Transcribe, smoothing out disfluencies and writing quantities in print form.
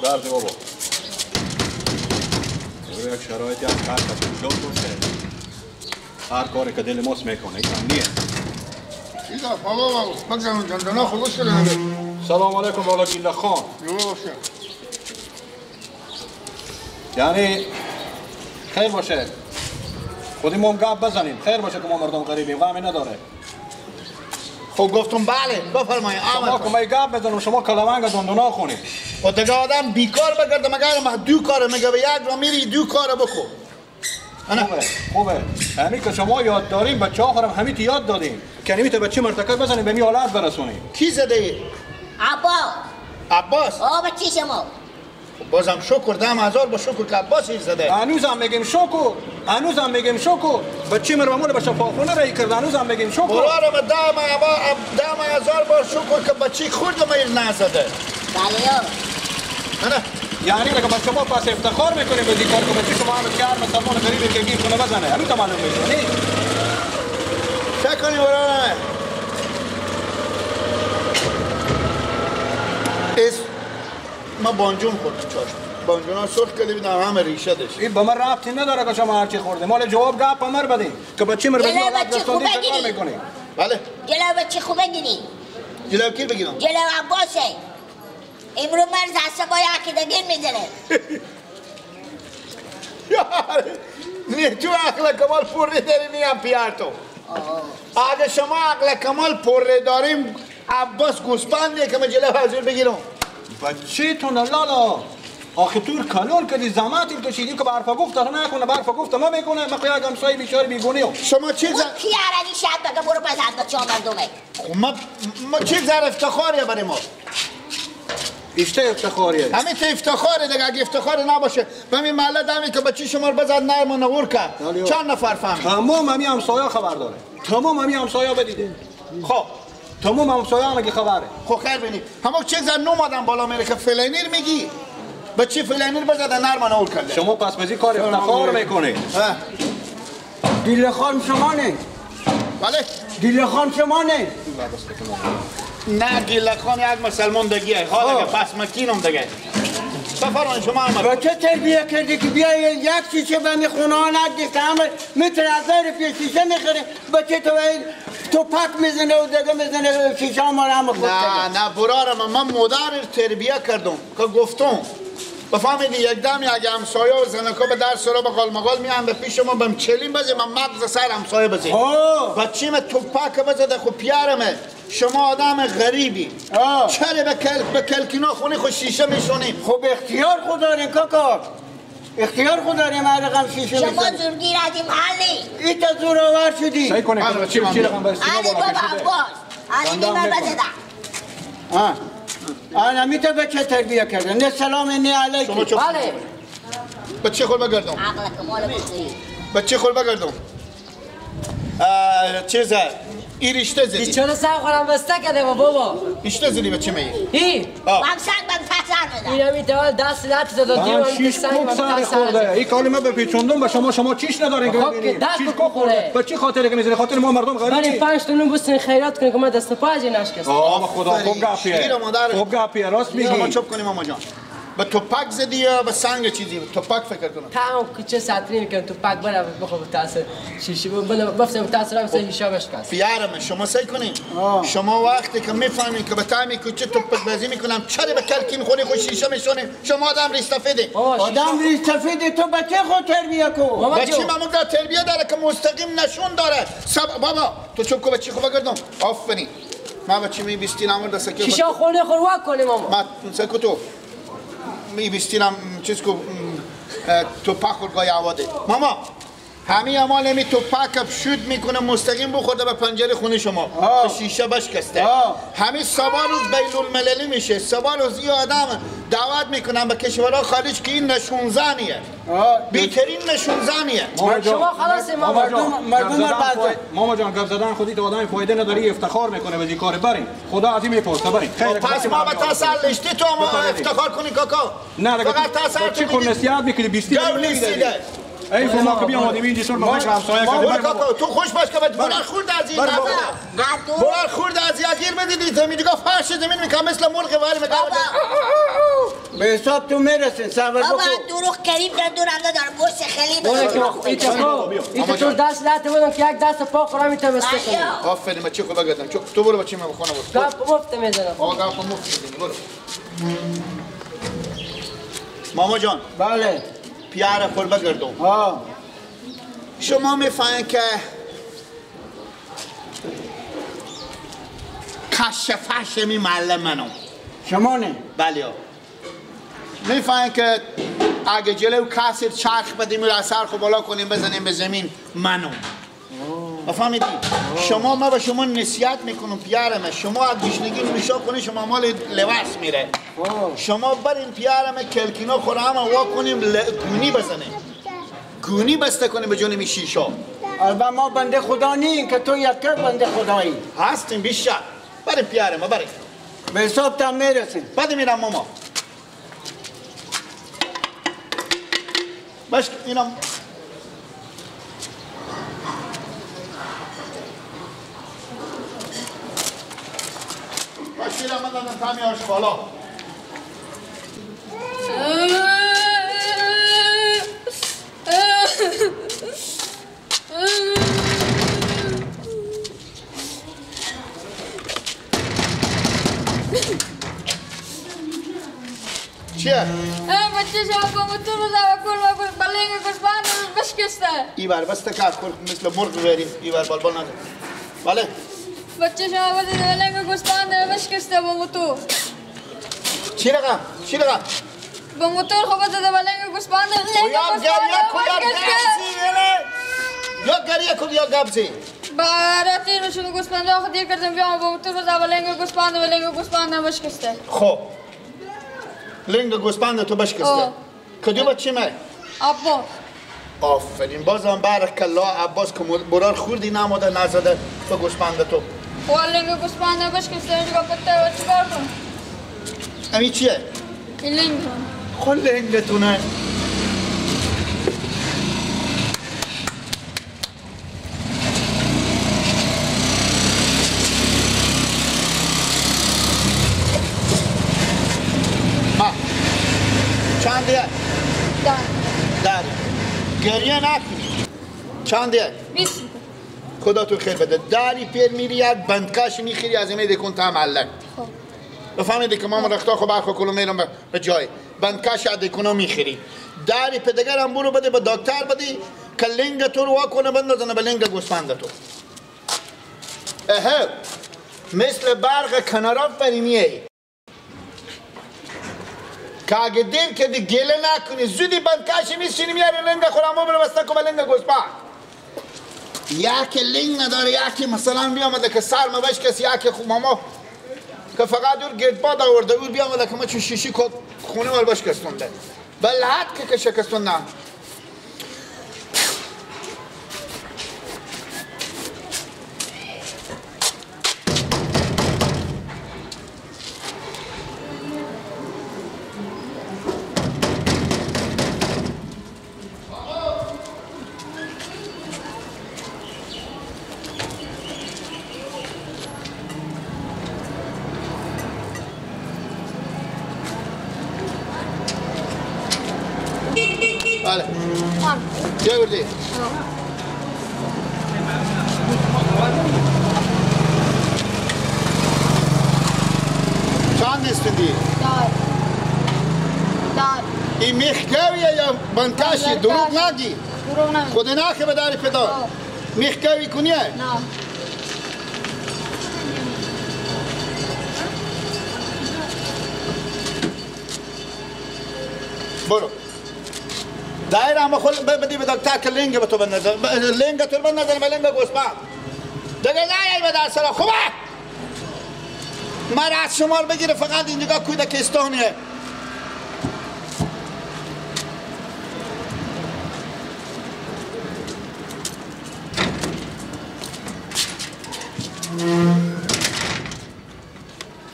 سرده بابا. یک شرایطی هم هر کسی جا باشه هر کاری که دل ماست میکنه ایتان نیه. چیزا بابا بگذارم جندانا خوش شده نگه. سلام علیکم والا گیله خان. یعنی خیر باشه خودیم هم گپ بزنیم خیر باشه که ما مردم غریبیم غمی نداره. خب گفتم بله بفرمایید شما که ما گپ بزنم شما کلمنگ دندونا خونید. و دیگه آدم بیکار بگرده مگر ما دو کار میگه به یک را میری دو کار بکن. خوبه همین که شما یاد داریم بچه ها خورم همیت یاد دادیم که نمیته بچه مرتکب بزنیم به می حالت برسونیم. کی زده ای؟ عباس بچه شما بازم شکر 10,000 با شکر که عباس این زده. هنوزم میگیم شکر بچه مرمامون به شفاخونه رای کرد هنوزم میگیم شکر. برارم 10,000 با شکر که بچه خود ما نزده. بله یعنی دیگه با شما پس افتخار میکنیم به دیکار که بچه شما همه که هر مسلمان غریبی که گیر کنه بزنه همین تا معلوم میشه. چه کنی برارم؟ ما بانجون خورد تو چاشت بانجونا سرخ کلی بیدم همه ریشه داشت. این به من ربطی نداره که شما هرچی خورده مال جواب گپ مر بدین که بچه مر بدین بچه خوبه گیری. بله جلو بچه خوبه گیری. جلو کی بگیرم؟ جلو عباسه امرو مرز هسته با عقیدگیر میزنه. نه تو عقل کمال پوره داری نیم پیار تو. اگه شما عقل کمال پوره داریم عباس گوسپنده که من جلو حضور بگیرم. بچه تو نلالا آخه تور کلون کردی زماتی کشیدی که برفا گفت نکنه برفا گفت ما میکنه ما خیلی همسایه بیچاره بیگونه شما چی کی عربی شد بگه برو پس حد چه مردمه ما چی زر افتخاریه برای ما اشته افتخاریه همین ته افتخاره دیگه اگه افتخار نباشه به همین محله دمی که بچه شما رو بزد نرم و نور کرد چند نفر فهمید تمام همین همسایه خبر داره تمام همین همسایه بدیده خب تمام همسایه هم اگه خبره خب خیر بینید همه چه زن نوم آدم بالا میره که فلانیر میگی بچه فلانیر بزده نرم و نور کرده شما پس بزی کار افتخار میکنه دیل خان شما نه بله دیل خان شما نه نه دیل خان یک مسلمان دگیه حالا که پس مکینم دگه بفرمان شما هم بچه تربیه کردی که بیایی یک شیشه به می خونه ها ندی که همه میتونه از دار پیش شیشه میخوره بچه تو پک میزنه و دیگه میزنه شیشه ها ما رو همه خود نه برارم من مادر تربیه کردم که گفتم بفهمیدی یک دم یک همسایه و زنکا به در سرا به قالمقال میان به پیش ما بهم چلیم بزه من مغز سر همسایه بزه بچه من توپک بزده خب پیارمه شما آدم غریبی چرا به کلکینا خونی خود شیشه میشونیم خب اختیار خود داریم کاکا اختیار خود داریم هر رقم شیشه میشونیم شما زورگیر از این محلی ایتا زور آور شدی سعی کنه که چی رقم برسیم علی بابا عباس علی من بزدم آن میته بچه تربیه کرده نه سلام نه علیکم بله بچه خور بگردم عقل کمال بخیر بچه خور بگردم چیزه این رشته زدی چرا سر خورم بسته کده بابا رشته زدی بچه میگی این ممسک من پسر بزن این همی دوال دست لط داد دیو من شیش کوک سر خورده این کلمه بپیچوندم به شما چیش ندارین که ببینید شیش کوک خورده به چی خاطره که میزنی خاطر ما مردم غریبی ولی 5 تا نون بوستین خیرات کنه که من دست پا اجی نشکست خدا خوب گپیه راست میگی ما چوب کنیم ماما جان به توپک زدی یا به سنگ چیزی توپک فکر کنم تمام کوچه ساتری میکنم توپک برا بخوام تاثیر شیشه بفتم تاثیر هم سه شابش کس پیارم شما سعی کنین شما وقتی که میفهمین که به تامی کوچه توپک بازی میکنم چرا به کلکین خونی خود شیشه میشونیم شما آدم ریستفیده آدم ریستفیده تو بچه خود تربیه کن بچه مامون در تربیه داره که مستقیم نشون داره بابا تو چوب کو بچه خوب گردم آفرین ما بچه می بیستی نامور دست که شیشه خونه خوروا کنیم ماما ما سکو تو می بیستینم چیز کو توپک خورگاه عواده ماما همین اما نمی توپک شود میکنه مستقیم بخورده به پنجره خونه شما به شیشه بشکسته همین سبا روز بین المللی میشه سبا روز این آدم دعوت میکنن به کشورها خارج که این نشون زنیه بیترین نشون زنیه شما خلاصه ماما جان گپ زدن خودی تو آدم فایده نداری افتخار میکنه به کار بریم خدا از این میپرسه بریم پس ما به تسلشتی تو افتخار کنی کاکا نه فقط تسلشتی چی کن نصیحت میکنی بیستی نمیده ای فما که بیام آدمی اینجا سر ما همسایه کرده کاکا تو خوش باش که برار خورد از این برار خورد از این گیر بدید زمین دیگه فرش زمین میکنم مثل مرغ واری میکنم به حساب تو میرسین صبر بابا بکن دروغ کریم در دور هم نداره گوشت خیلی اینکه تو دست نهت بودم که یک دست پا خورم میتونم استکنم آفرین من چی خوب بگردم تو برو بچه من بخونه برو گپ مفت میزنم آقا گپ مفت میزنی برو ماما جان بله پیاره خور بگردم ها شما میفهمین که کشفش می معلم منم شما نه بله میفهمین که اگه جلو کسی چرخ بدیم و سر خو بالا کنیم بزنیم به زمین منم فهمیدی؟ شما ما به شما نصیحت میکنم پیارم شما از گشنگی نوشا کنید شما مال لباس میره شما برین پیارم کلکینا خورم وا کنیم گونی بزنیم گونی بسته کنیم به جون شیشا البته ما بنده خدا نیم که تو یک بنده خدایی هستیم بیشتر بریم پیارم بریم به حساب تا میرسین بعد میرم ماما باش اینم باش میرم من دادم تامی هاش بالا چیه؟ بچه شما با موتور رو زوا کن بلنگ گوسفند رو بشکسته ایوار بسته که مثل مرغ بریم ایوار بالبال نده بله؟ بچه شما با بلنگ گوسفند رو بشکسته با موتور چی رقم؟ چی رقم؟ با موتور خوب داده بلنگ گوسفند رو یا گریه کن یا گبزی برای نشون گوسفند رو دیر کردم بیام با موتور رو زوا بلنگ گوسفند رو بشکسته خب لنگ گوسفند تو بشکسته کدوم چی مه؟ عباس آفرین بازم بارک الله عباس که برار خوردی نماده نزده به گوسفند تو لنگ گوسفند رو بشکسته اینجا پته و چیکار کنم؟ امی چیه؟ این لنگ خود لنگتونه چنده؟ داری گریه نکنی چنده؟ 20 خدا تو خیر بده داری پیر میری یک بندکش میخیری از ایمه دیکن تا معلق بفهمیدی که ما رختا خو برخو کلو میرم به جای بندکش از دیکنو میخیری داری پدگر هم برو بده به دکتر بدی که لنگ تو رو واکنه بندازنه به لنگ گوسفند تو مثل برق کناراف بریمیه که اگه دیر که دی گله نکنی زودی بندکشی میسینی میاری لنگ خورم برو بسته که به لنگ گوسفند یکی لنگ نداره یکی مثلا بیامده که سر مبش کسی یکی خوب ماما که فقط دور گردباد آورده او بیامده که ما چون شیشی خونه مال باش کستونده بلحد که شکستونده بله چه بردی؟ چند نستندی؟ دار این میخکویه یا بندکشی؟ دروغ نگی؟ دروغ نگی خود نخه بداری پدار میخکوی کنیه؟ نه برو دایر هم خود بدی به دکتر که لنگ به تو بندازه لنگ تو بندازه به لنگ گوسفند دیگه نیایی به در سرا خوبه مرد شمار بگیره فقط این نگاه کودکستانیه